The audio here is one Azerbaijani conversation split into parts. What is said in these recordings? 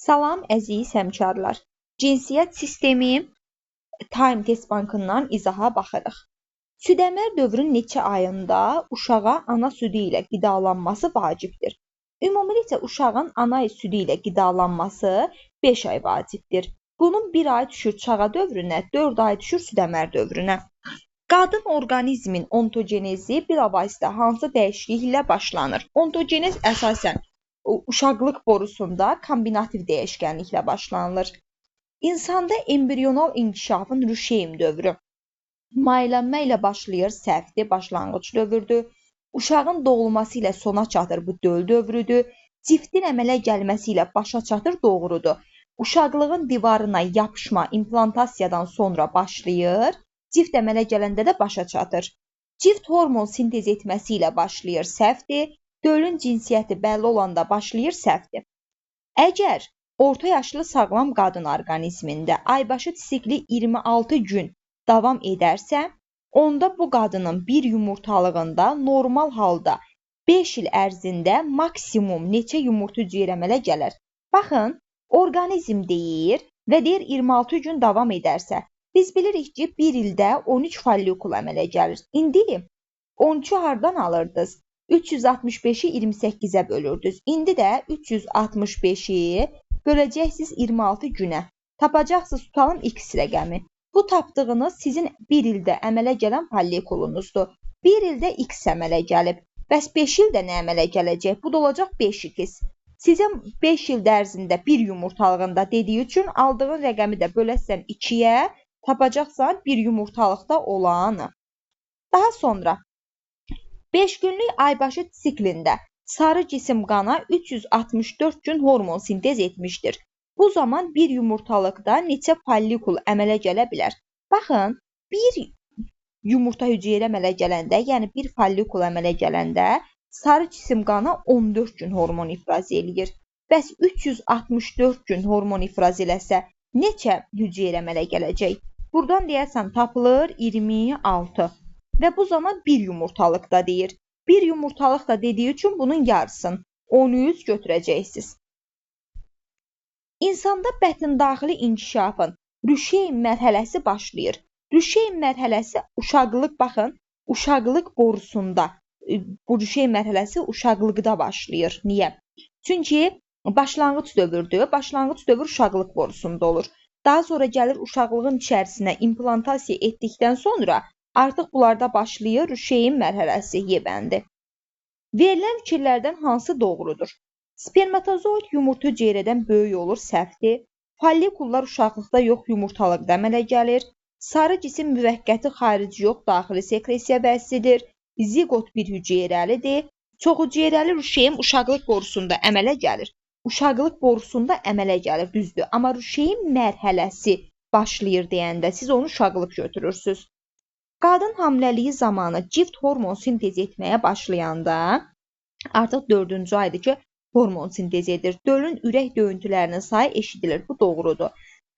Salam əziz həmkarlar. Cinsiyyət sistemi Time Test Bankından izaha baxırıq. Südəmər dövrün neçə ayında uşağa ana südü ilə qidalanması vacibdir? Ümumilikdə uşağın ana südü ilə qidalanması 5 ay vacibdir. Bunun 1 ay düşür çağa dövrünə, 4 ay düşür südəmər dövrünə. Qadın orqanizmin ontogenezi bilavasitə hansı dəyişiklik ilə başlanır? Ontogenez əsasən uşaqlıq borusunda kombinativ dəyişkənliklə başlanılır. İnsanda embrional inkişafın rüşeym dövrü maylənmə ilə başlayır, səhvdir, başlanğıc dövrdür. Uşağın doğulması ilə sona çatır, bu döl dövrüdür. Ciftin əmələ gəlməsi ilə başa çatır, doğrudur. Uşaqlığın divarına yapışma implantasiyadan sonra başlayır, cift əmələ gələndə də başa çatır. Cift hormon sintez etməsi ilə başlayır, səhvdir. Dölün cinsiyyəti bəlli olanda başlayır, səhvdir. Əgər orta yaşlı sağlam qadın orqanizmində aybaşı sikli 26 gün davam edərsə, onda bu qadının bir yumurtalığında normal halda 5 il ərzində maksimum neçə yumurta cüyər əmələ gələr? Baxın, orqanizm deyir və deyir 26 gün davam edərsə, biz bilirik ki, 1 ildə 13 follikul əmələ gəlir. İndi 13-ü hardan alırdınız? 365-i 28-ə bölürdünüz. İndi də 365-i böləcəksiniz 26 günə. Tapacaqsınız, tutalım x rəqəmi. Bu tapdığınız sizin 1 ildə əmələ gələn follikulunuzdur. 1 ildə x əmələ gəlib. Bəs 5 ildə nə əmələ gələcək? Bu da olacaq 5x. Sizə 5 il ərzində bir yumurtalığında dediyi üçün aldığın rəqəmi də böləsən 2-yə, tapacaqsan bir yumurtalıqda olanı. Daha sonra 5 günlük aybaşı siklində sarı cisim qana 364 gün hormon sintez etmişdir. Bu zaman bir yumurtalıqda neçə follikul əmələ gələ bilər? Baxın, bir yumurta hüceyrə əmələ gələndə, yəni bir follikul əmələ gələndə sarı cisim qana 14 gün hormon ifraz eləyir. Bəs 364 gün hormon ifraz eləsə neçə hüceyrə əmələ gələcək? Buradan deyərsən tapılır 26. Və bu zaman bir yumurtalıqda deyir. Bir yumurtalıqda dediyi üçün bunun yarısını 13 götürəcəksiniz. İnsanda bətin daxili inkişafın rüşeym mərhələsi başlayır. Rüşeym mərhələsi uşaqlıq, baxın, uşaqlıq borusunda. Bu rüşeym mərhələsi uşaqlıqda başlayır. Niyə? Çünki başlanğıc dövrdür. Başlanğıc dövr uşaqlıq borusunda olur. Daha sonra gəlir uşaqlığın içərisinə implantasiya etdikdən sonra artıq bunlarda başlayır rüşeym mərhələsi, yebəndi. Verilən fikirlərdən hansı doğrudur? Spermatozoid yumurta hüceyrədən böyük olur, səhvdir. Follikullar uşaqlıqda yox, yumurtalıqda əmələ gəlir. Sarı cisim müvəqqəti xarici yox, daxili sekresiya vəsidir. Zigot bir hüceyrəlidir. Çox hüceyrəli rüşeym uşaqlıq borusunda əmələ gəlir. Uşaqlıq borusunda əmələ gəlir, düzdür. Amma rüşeym mərhələsi başlayır deyəndə siz onu uşaqlıq götürürsünüz. Qadın hamiləliyi zamanı cift hormon sintez etməyə başlayanda artıq 4-cü aydır ki, hormon sintez edir. Dölün ürək döyüntülərinin sayı eşidilir. Bu doğrudur.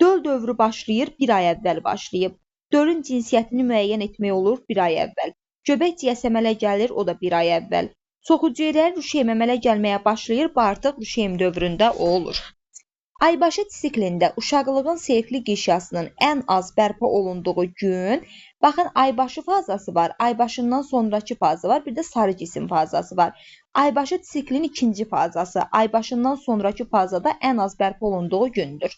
Döl dövrü başlayır, 1 ay əvvəl başlayıb. Dölün cinsiyyətini müəyyən etmək olur 1 ay əvvəl. Göbək ciyəsi əmələ gəlir, o da 1 ay əvvəl. Çox hüceyrəli rüşeym əmələ gəlməyə başlayır, bu artıq rüşeym dövründə o olur. Aybaşı siklində uşaqlığın seyfli qişyasının ən az bərpa olunduğu gün, baxın, aybaşı fazası var, aybaşından sonraki faza var, bir də sarı cisim fazası var. Aybaşı siklin ikinci fazası, aybaşından sonraki fazada ən az bərpa olunduğu gündür.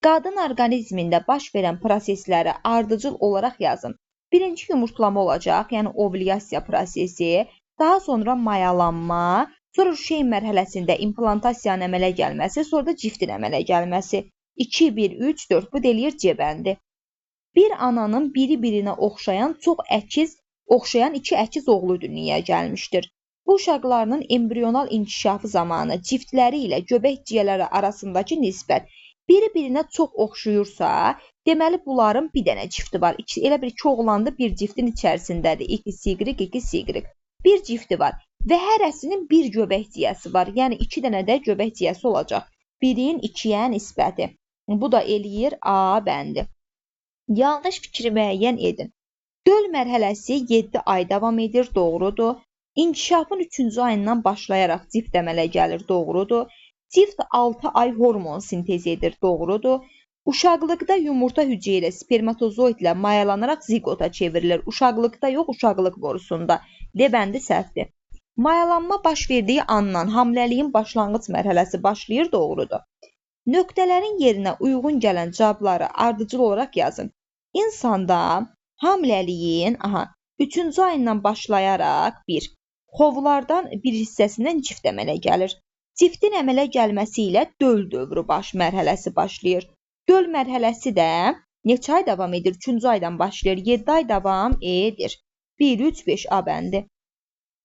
Qadın orqanizmində baş verən prosesləri ardıcıl olaraq yazın. Birinci yumurtlama olacaq, yəni ovulyasiya prosesi, daha sonra mayalanma, sonra rüşeym mərhələsində implantasiyanın əmələ gəlməsi, sonra da ciftin əmələ gəlməsi. 2, 1, 3, 4 bu deyir cebəndi. Bir ananın biri-birinə oxşayan iki əkiz oğlu dünyaya gəlmişdir. Bu uşaqlarının embrional inkişafı zamanı ciftləri ilə göbək ciyələri arasındakı nisbət biri-birinə çox oxşuyursa, deməli bunların bir dənə cifti var. Elə bir iki oğlandı bir ciftin içərisindədir. XY. Bir cifti var və hərəsinin bir göbək ciyəsi var. Yəni 2 dənə də göbək ciyəsi olacaq. 1-in 2-yə nisbəti. Bu da eləyir A bəndi. Yanlış fikri müəyyən edin. Döl mərhələsi 7 ay davam edir, doğrudur. İnkişafın 3-cü ayından başlayaraq cift əmələ gəlir, doğrudur. Cift 6 ay hormon sintez edir, doğrudur. Uşaqlıqda yumurta hüceyrə spermatozoidlə mayalanaraq zigota çevrilir. Uşaqlıqda yox, uşaqlıq borusunda. D bəndi səhvdir. Mayalanma baş verdiyi andan hamiləliyin başlanğıc mərhələsi başlayır, doğrudur. Nöqtələrin yerinə uyğun gələn cavabları ardıcıl olaraq yazın. İnsanda hamiləliyin 3-cü ayından başlayaraq 1. Xovlardan bir hissəsindən cift əmələ gəlir. Ciftin əmələ gəlməsi ilə döl dövrü mərhələsi başlayır. Döl mərhələsi də neçə ay davam edir? 3-cü aydan başlayır. 7 ay davam edir. 1, 3, 5 A bəndi.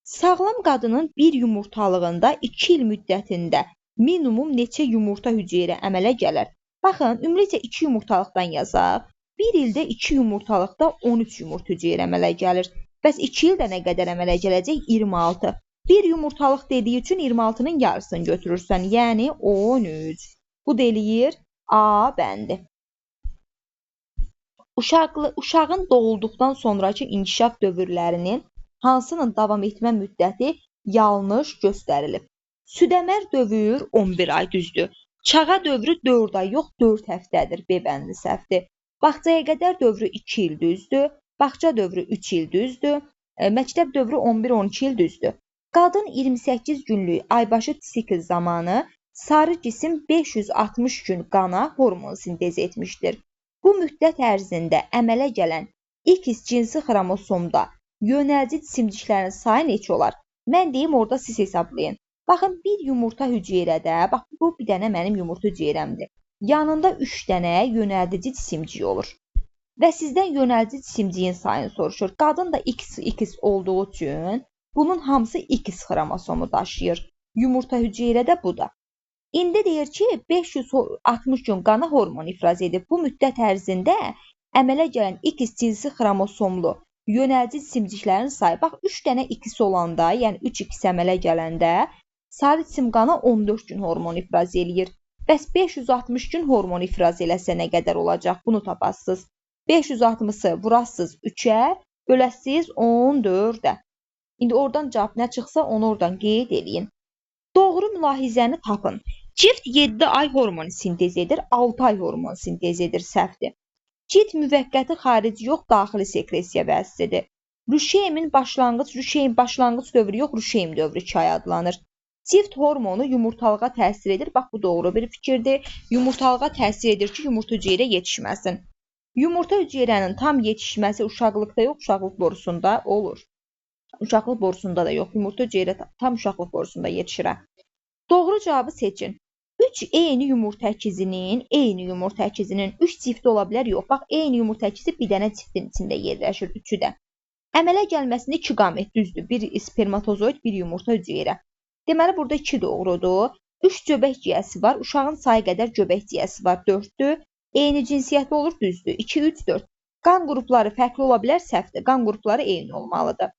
Sağlam qadının bir yumurtalığında 2 il müddətində minimum neçə yumurta hüceyrə əmələ gələr? Baxın, ümumilikcə 2 yumurtalıqdan yazaq. 1 ildə 2 yumurtalıqda 13 yumurta hüceyrə əmələ gəlir. Bəs 2 ildə nə qədər əmələ gələcək? 26. Bir yumurtalıq dediyi üçün 26-nın yarısını götürürsən, yəni 13. Bu da eləyir A bəndi. Uşağın doğulduqdan sonraki inkişaf dövrlərinin hansının davam etmə müddəti yanlış göstərilib? Südəmər dövr 11 ay düzdür. Çağa dövrü 4 ay yox 4 həftədir. B bəndi səhvdir. Bağçaya qədər dövrü 2 il düzdür. Bağça dövrü 3 il düzdür. Məktəb dövrü 11-12 il düzdür. Qadın 28 günlük aybaşı sikl zamanı sarı cisim 560 gün qana hormon sintez etmişdir. Bu müddət ərzində əmələ gələn X cinsi xromosomda yönəlci cisimciklərin sayı neçə olar? Mən deyim, orada siz hesablayın. Baxın, bir yumurta hüceyrədə, bax bu bir dənə mənim yumurta hüceyrəmdir. Yanında 3 dənə yönəldici cisimcik olur. Və sizdən yönəldici cisimciyin sayını soruşur. Qadın da X olduğu üçün bunun hamısı X xromosomu daşıyır. Yumurta hüceyrədə bu da. İndi deyir ki, 560 gün qana hormon ifraz edib. Bu müddət ərzində əmələ gələn X cinsi xromosomlu yönəlci cisimciklərin sayı. Bax, 3 dənə X olanda, yəni 3X əmələ gələndə sarı cisim qana 14 gün hormon ifraz eləyir. Bəs 560 gün hormon ifraz eləsə nə qədər olacaq? Bunu tapasınız. 560-ı vurasınız 3-ə, böləsiniz 14-ə. İndi oradan cavab nə çıxsa onu oradan qeyd eləyin. Doğru mülahizəni tapın. Cift 7 ay hormon sintez edir, 6 ay hormon sintez edir, səhvdir. Cilt müvəqqəti xarici yox, daxili sekresiya vəsidir. Rüşeymin başlanğıc dövrü yox, rüşeym dövrü 2 ay adlanır. Cift hormonu yumurtalığa təsir edir. Bax, bu doğru bir fikirdir. Yumurtalığa təsir edir ki, yumurta hüceyrə yetişməsin. Yumurta hüceyrənin tam yetişməsi uşaqlıqda yox, uşaqlıq borusunda olur. Uşaqlıq borusunda da yox, yumurta hüceyrə tam uşaqlıq borusunda yetişir. Doğru cavabı seçin. 3 eyni yumurta əkizinin 3 cifti ola bilər? Yox. Bax, eyni yumurta əkizi bir dənə ciftin içində yerləşir, 3-ü də. Əmələ gəlməsində 2 qamət düzdür. Bir spermatozoid, bir yumurta hüceyrə. Deməli, burada 2 doğrudur. 3 göbək ciyəsi var. Uşağın sayı qədər göbək ciyəsi var, 4-dür. Eyni cinsiyyətli olur, düzdür. 2, 3, 4. Qan qrupları fərqli ola bilər, səhvdir. Qan qrupları eyni olmalıdır.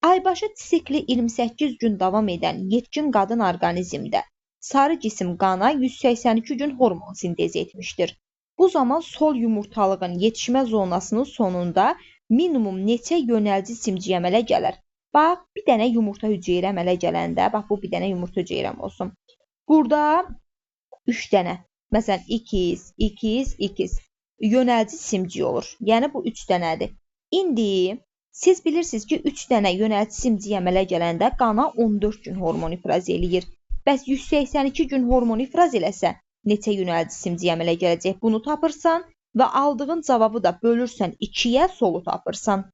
Aybaşı sikli 28 gün davam edən yetkin qadın orqanizmdə sarı cisim qana 182 gün hormon sintez etmişdir. Bu zaman sol yumurtalığın yetişmə zonasının sonunda minimum neçə yönəlci cisimciy əmələ gələr? Bax, bir dənə yumurta hüceyrə əmələ gələndə, bax bu bir dənə yumurta hüceyrəm olsun. Burada 3 dənə, məsələn, X yönəlci cisimciy olur. Yəni bu 3 dənədir. İndi siz bilirsiniz ki, 3 dənə yönəlci cisimciy əmələ gələndə qana 14 gün hormon ifraz eləyir. Bəs 182 gün hormon ifraz eləsə, neçə yönəlci cisimciy əmələ gələcək? Bunu tapırsan və aldığın cavabı da bölürsən 2-yə, solu tapırsan.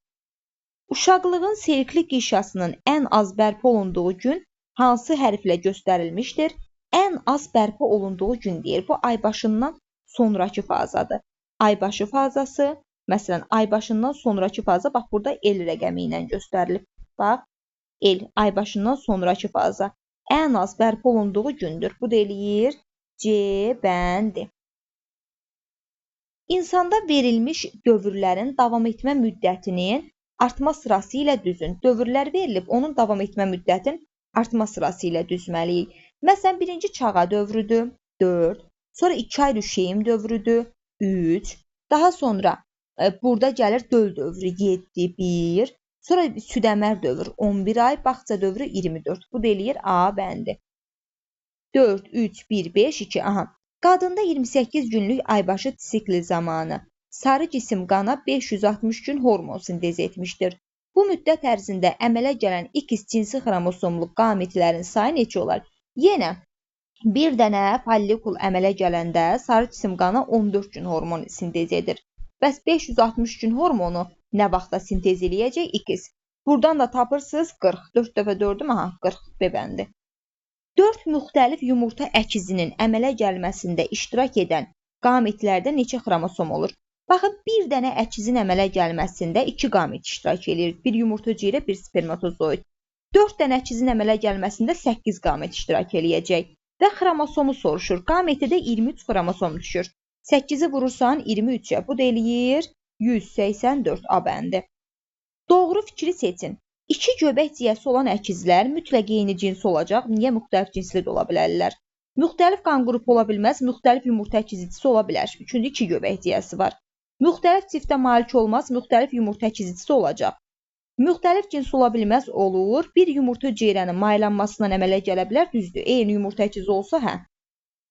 Uşaqlığın serikli qişasının ən az bərpa olunduğu gün hansı hərflə göstərilmişdir? Ən az bərpa olunduğu gün deyir. Bu aybaşından sonraki fazadır. Aybaşı fazası, məsələn, aybaşından sonraki faza, bax burada el rəqəmi ilə göstərilib. Bax, el, aybaşından sonraki faza. Ən az bərpa olunduğu gündür. Bu da eləyir C bəndi. İnsanda verilmiş dövrlərin davam etmə müddətinin artma sırası ilə düzün. Dövrlər verilib, onun davam etmə müddətin artma sırası ilə düzməliyik. Məsələn, birinci çağa dövrüdür, 4. Sonra 2 ay rüşeym dövrüdür, 3. Daha sonra burada gəlir döl dövrü, 7, 1. Sonra südəmər dövr 11 ay, bağça dövrü 24. Bu da eləyir A bəndi. 4, 3, 1, 5, 2. Aha. Qadında 28 günlük aybaşı sikli zamanı sarı cisim qana 560 gün hormon sintez etmişdir. Bu müddət ərzində əmələ gələn X cinsi xromosomlu qametlərin sayı neçə olar? Yenə bir dənə follikul əmələ gələndə sarı cisim qana 14 gün hormon sintez edir. Bəs 560 gün hormonu nə vaxtda sintez eləyəcək? X. Buradan da tapırsınız 40. 4 dəfə 4-üm, aha 40 bebəndi. 4 müxtəlif yumurta əkizinin əmələ gəlməsində iştirak edən qametlərdə neçə xromosom olur? Baxın, bir dənə əkizin əmələ gəlməsində 2 qamet iştirak edir. Bir yumurta hüceyrə, bir spermatozoid. 4 dənə əkizin əmələ gəlməsində 8 qamet iştirak eləyəcək. Və xromosomu soruşur. Qametdə 23 xromosom düşür. 8-i vurursan 23-ə. Bu da eləyir 184 A bəndi. Doğru fikri seçin. 2 göbək ciyəsi olan əkizlər mütləq eyni cins olacaq. Niyə müxtəlif cinsli də ola bilərlər? Müxtəlif qan qrupu ola bilməz, müxtəlif yumurta əkizicisi ola bilər. Çünki 2 göbək ciyəsi var. Müxtəlif ciftə malik olmaz, müxtəlif yumurta əkizicisi olacaq. Müxtəlif cins ola bilməz olur. Bir yumurta hüceyrənin maylanmasından əmələ gələ bilər, düzdür. Eyni yumurta əkizi olsa, hə.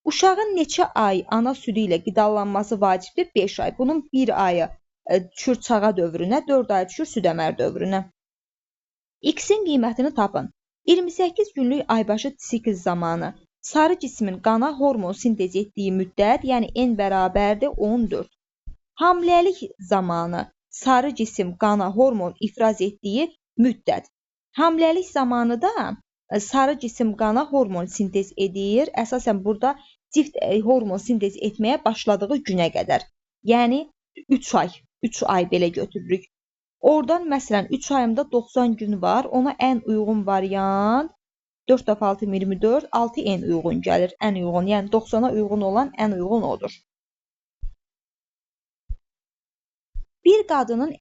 Uşağın neçə ay ana südü ilə qidalanması vacibdir? 5 ay. Bunun 1 ayı düşür çağa dövrünə, 4 ay düşür südəmər dövrünə. X-in qiymətini tapın. 28 günlük aybaşı sikl zamanı sarı cismin qana hormon sintez etdiyi müddət, yəni n bərabərdir 14. Hamiləlik zamanı sarı cisim qana hormon ifraz etdiyi müddət. Hamiləlik zamanı da sarı cisim qana hormon sintez edir. Əsasən burada cift hormon sintez etməyə başladığı günə qədər. Yəni 3 ay belə götürürük. Oradan məsələn 3 ayımda 90 gün var. Ona ən uyğun variant 4 dəfə 6 24, 6 ən uyğun gəlir. Ən uyğun, yəni 90-a uyğun olan ən uyğun odur. Bir qadının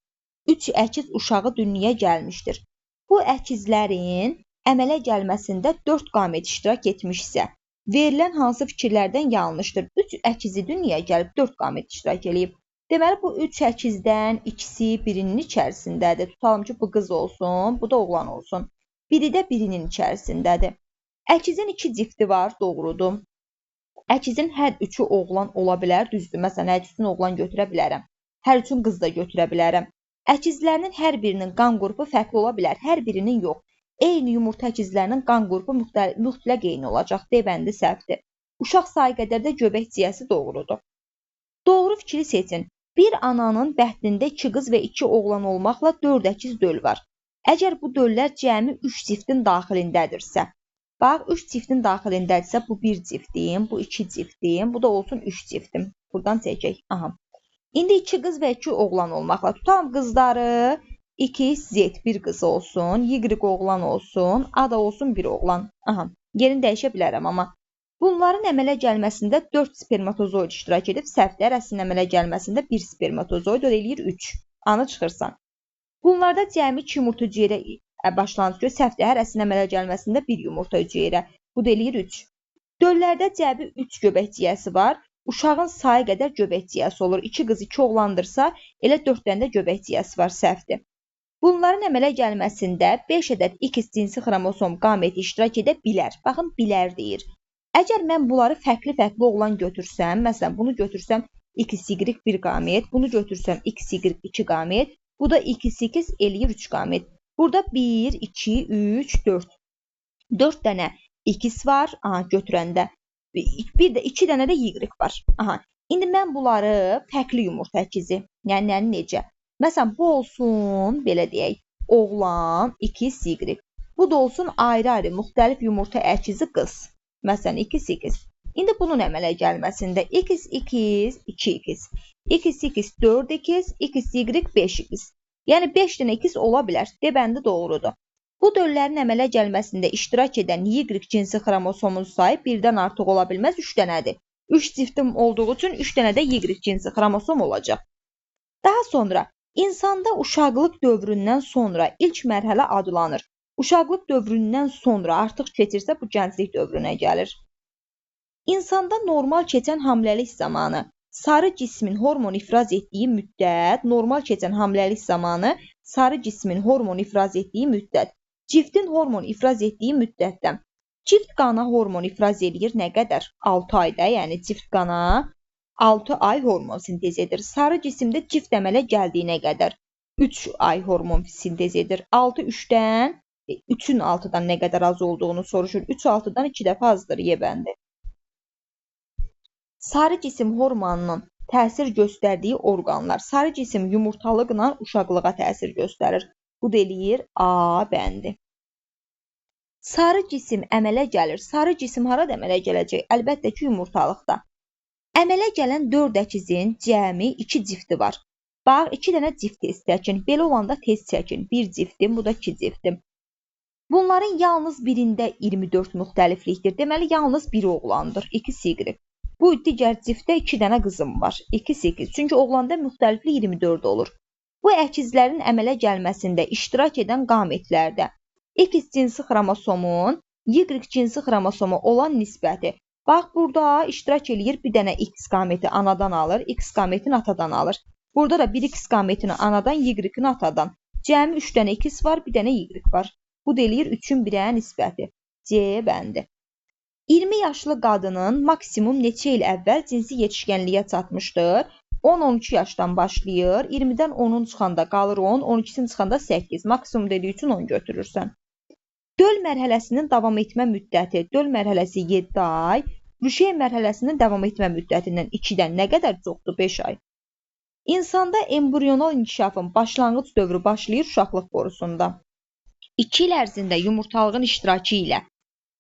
3 əkiz uşağı dünyaya gəlmişdir. Bu əkizlərin əmələ gəlməsində 4 qamet iştirak etmişsə, verilən hansı fikirlərdən yanlışdır? 3 əkizi dünyaya gəlib 4 qamet iştirak edib. Deməli, bu 3 əkizdən ikisi birinin içərisindədir. Tutalım ki, bu qız olsun, bu da oğlan olsun. Biri də birinin içərisindədir. Əkizin 2 cifti var, doğrudur. Əkizin hər üçü oğlan ola bilər, düzdür. Məsələn, hər üçün oğlan götürə bilərəm. Hər üçün qız da götürə bilərəm. Əkizlərinin hər birinin qan qrupu fərqli ola bilər, hər birinin yox. Eyni yumurta əkizlərinin qan qrupu mütləq eyni olacaq. D-bəndi səhvdir. Uşaq sayı qədər də göbək ciyəsi doğrudur. Doğru fikri seçin. Bir ananın bəhdində 2 qız və 2 oğlan olmaqla 4 əkiz döl var. Əgər bu döllər cəmi 3 ciftin daxilindədirsə, bax 3 ciftin daxilindədirsə, bu 1 ciftim, bu 2 ciftim, bu da olsun 3 ciftim. Buradan çəkək. Aha. İndi 2 qız və 2 oğlan olmaqla tutalım qızları X, Z bir qız olsun, Y oğlan olsun, A da olsun bir oğlan. Aha, yerini dəyişə bilərəm amma. Bunların əmələ gəlməsində 4 spermatozoid iştirak edib, səhvdir. Əslində əmələ gəlməsində 1 spermatozoid, o da eləyir 3. Anı çıxırsan. Bunlarda cəmi 2 yumurta hüceyrə başlanır ki, səhvdir. Hər əslində əmələ gəlməsində 1 yumurta hüceyrə. Bu da eləyir 3. Döllərdə cəmi 3 göbək ciyəsi var. Uşağın sayı qədər göbək ciyəsi olur. 2 qız 2 oğlandırsa, elə 4 dənə də göbək ciyəsi var, səhvdir. Bunların əmələ gəlməsində 5 ədəd X cinsi xromosom qameti iştirak edə bilər. Baxın, bilər deyir. Əgər mən bunları fərqli oğlan götürsəm, məsələn, bunu götürsəm XY bir qamet, bunu götürsəm XY 2 qamet, bu da X8 eləyir 3 qamet. Burada 1, 2, 3, 4. 4 dənə X var, aha, götürəndə. Bir də 2 dənə də Y var. Aha. İndi mən bunları fərqli yumurta əkizi, yəni necə? Məsələn, bu olsun, belə deyək, oğlan, XY. Bu da olsun ayrı-ayrı müxtəlif yumurta əkizi qız. Məsələn, X8. İndi bunun əmələ gəlməsində X2, 2X, X8, 4X, XY, 5X. Yəni 5 dənə X ola bilər. D-bəndi doğrudur. Bu döllərin əmələ gəlməsində iştirak edən Y cinsi xromosomun sayı birdən artıq ola bilməz, 3 dənədir. 3 ciftim olduğu üçün 3 dənə də Y cinsi xromosom olacaq. Daha sonra, insanda uşaqlıq dövründən sonra ilk mərhələ adlanır. Uşaqlıq dövründən sonra artıq keçirsə, bu gənclik dövrünə gəlir. İnsanda normal keçən hamiləlik zamanı sarı cismin hormon ifraz etdiyi müddət, normal keçən hamiləlik zamanı sarı cismin hormon ifraz etdiyi müddət, ciftin hormon ifraz etdiyi müddətdən. Cift qana hormon ifraz edir nə qədər? 6 ayda, yəni cift qana 6 ay hormon sintez edir. Sarı cisimdə cift əmələ gəldiyinə qədər 3 ay hormon sintez edir. 6 3-dən 3-ün 6-dan nə qədər az olduğunu soruşur. 3 6-dan 2 dəfə azdır yebəndi. Sarı cisim hormonunun təsir göstərdiyi orqanlar. Sarı cisim yumurtalıqla uşaqlığa təsir göstərir. Bu da eləyir A bəndi. Sarı cisim əmələ gəlir. Sarı cisim harada əmələ gələcək? Əlbəttə ki, yumurtalıqda. Əmələ gələn 4 əkizin cəmi 2 cifti var. Bax, 2 dənə cift test çəkin. Belə olanda test çəkin. 1 ciftim, bu da 2 ciftim. Bunların yalnız birində 24 müxtəliflikdir. Deməli, yalnız biri oğlandır. 2 Y. Bu digər ciftdə 2 dənə qızım var. 2 8. Çünki oğlanda müxtəliflik 24 olur. Bu əkizlərin əmələ gəlməsində iştirak edən qametlərdə X cinsi xromosomun Y cinsi xromosoma olan nisbəti. Bax, burada iştirak eləyir bir dənə X qameti anadan alır, X qametini atadan alır. Burada da bir X qametini anadan, Y-ni atadan. Cəmi 3 dənə X var, bir dənə Y var. Bu da eləyir 3-ün 1-ə nisbəti. C bəndi. 20 yaşlı qadının maksimum neçə il əvvəl cinsi yetişkənliyə çatmışdır? 10-12 yaşdan başlayır, 20-dən 10'un çıxanda qalır 10, 12-sin çıxanda 8. Maksimum dediyi üçün 10 götürürsən. Döl mərhələsinin davam etmə müddəti, döl mərhələsi 7 ay, rüşey mərhələsinin davam etmə müddətindən 2-dən nə qədər çoxdur? 5 ay. İnsanda embrional inkişafın başlanğıc dövrü başlayır uşaqlıq borusunda. 2 il ərzində yumurtalığın iştirakı ilə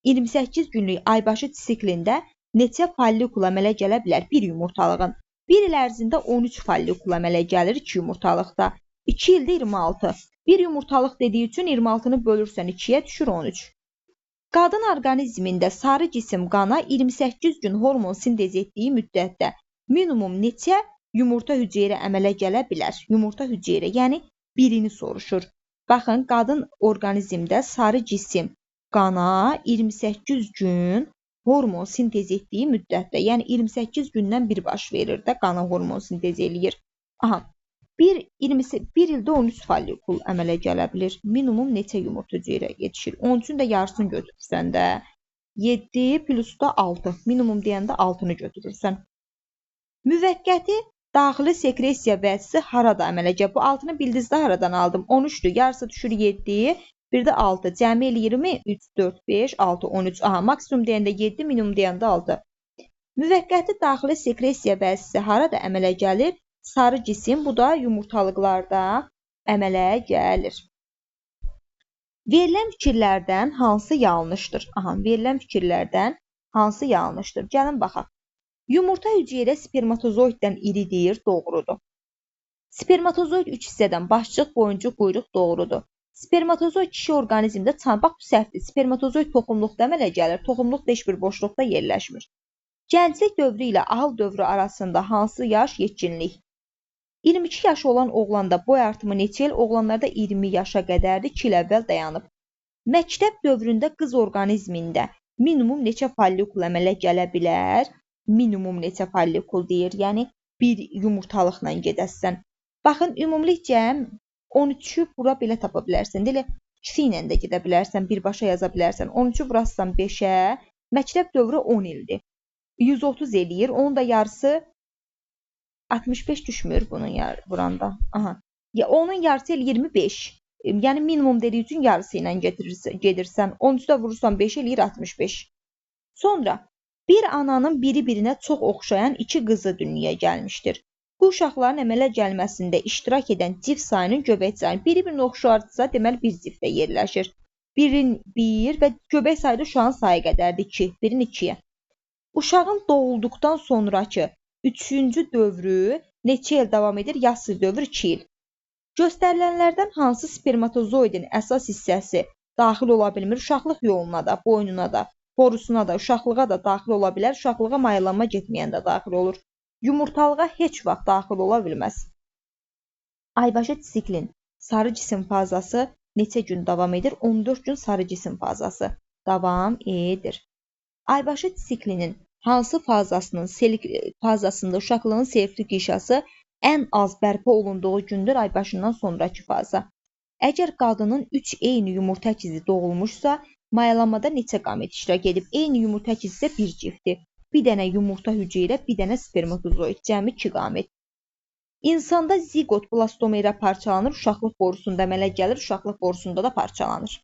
28 günlük aybaşı siklində neçə follikul əmələ gələ bilər? Bir yumurtalığın. 1 il ərzində 13 follikul əmələ gəlir 2 yumurtalıqda. 2 ildə 26. Bir yumurtalıq dediyi üçün 26-nı bölürsən 2-yə düşür 13. Qadın orqanizmində sarı cisim qana 28 gün hormon sintez etdiyi müddətdə minimum neçə yumurta hüceyrə əmələ gələ bilər? Yumurta hüceyrə, yəni birini soruşur. Baxın, qadın orqanizmdə sarı cisim qana 28 gün hormon sintez etdiyi müddətdə, yəni 28 gündən bir baş verir də qana hormon sintez eləyir. Aha. 1 ildə 13 follikul əmələ gələ bilir. Minimum neçə yumurta hüceyrə yetişir? 13-ün də yarısını götürürsən də. 7 plus da 6. Minimum deyəndə 6-nı götürürsən. Müvəqqəti daxili sekresiya vəzisi harada əmələ gəlir? Bu 6-nı bildizdə haradan aldım? 13-dür. Yarısı düşür 7. Bir də 6. Cəmi el 20. 3, 4, 5, 6, 13. Aha, maksimum deyəndə 7, minimum deyəndə 6. Müvəqqəti daxili sekresiya vəzisi harada əmələ gəlir? Sarı cisim, bu da yumurtalıqlarda əmələ gəlir. Verilən fikirlərdən hansı yanlışdır? Aha, verilən fikirlərdən hansı yanlışdır? Gəlin baxaq. Yumurta hüceyrə spermatozoiddən iridir, doğrudur. Spermatozoid 3 hissədən başçıq, boyuncuq, quyruq doğrudur. Spermatozoid kişi orqanizmdə bax, bu səhvdir. Spermatozoid toxumluqda əmələ gəlir, toxumluqda heç bir boşluqda yerləşmir. Gənclik dövrü ilə ahıl dövrü arasında hansı yaş yetkinlik? 22 yaşı olan oğlanda boy artımı neçə il? Oğlanlarda 20 yaşa qədərdir, 2 il əvvəl dayanıb. Məktəb dövründə qız orqanizmində minimum neçə follikul əmələ gələ bilər? Minimum neçə follikul deyir, yəni bir yumurtalıqla gedəsən. Baxın, ümumilikcə 13-ü bura belə tapa bilərsən. Deyə ikisi ilə də gedə bilərsən, birbaşa yaza bilərsən. 13-ü vurarsan 5-ə, məktəb dövrü 10 ildir. 130 eləyir, onun da yarısı 65 düşmür bunun vuranda. Aha. Ya onun yarısı 25. Yəni minimum dediyi üçün yarısı ilə gedirsən. 13-də vurursan 5 eləyir 65. Sonra bir ananın biri-birinə çox oxşayan 2 qızı dünyaya gəlmişdir. Bu uşaqların əmələ gəlməsində iştirak edən cift sayının göbək sayı biri-birinə oxşarsa, deməli bir ciftdə yerləşir. 1-in 1 və göbək sayı da uşağın sayı qədərdir 2. 1-in 2-yə. Uşağın doğulduqdan sonrakı 3-cü dövrü neçə il davam edir? Yassı dövr 2 il. Göstərilənlərdən hansı spermatozoidin əsas hissəsi daxil ola bilmir? Uşaqlıq yoluna da, boynuna da, borusuna da, uşaqlığa da daxil ola bilər. Uşaqlığa mayıllanma getməyəndə daxil olur. Yumurtalığa heç vaxt daxil ola bilməz. Aybaşı siklin sarı cisim fazası neçə gün davam edir? 14 gün sarı cisim fazası davam edir. Aybaşı siklinin hansı fazasında uşaqlığın selektiv inşası ən az bərpa olunduğu gündür? Aybaşından sonraki faza. Əgər qadının 3 eyni yumurta əkizi doğulmuşsa, mayalanmada neçə qamet iştirak edib? Eyni yumurta əkizsə bir cifti. Bir dənə yumurta hüceyrə ilə bir dənə spermatozoid. Cəmi 2 qamət. İnsanda ziqot blastoma ilə parçalanır, uşaqlıq borusunda əmələ gəlir, uşaqlıq borusunda da parçalanır.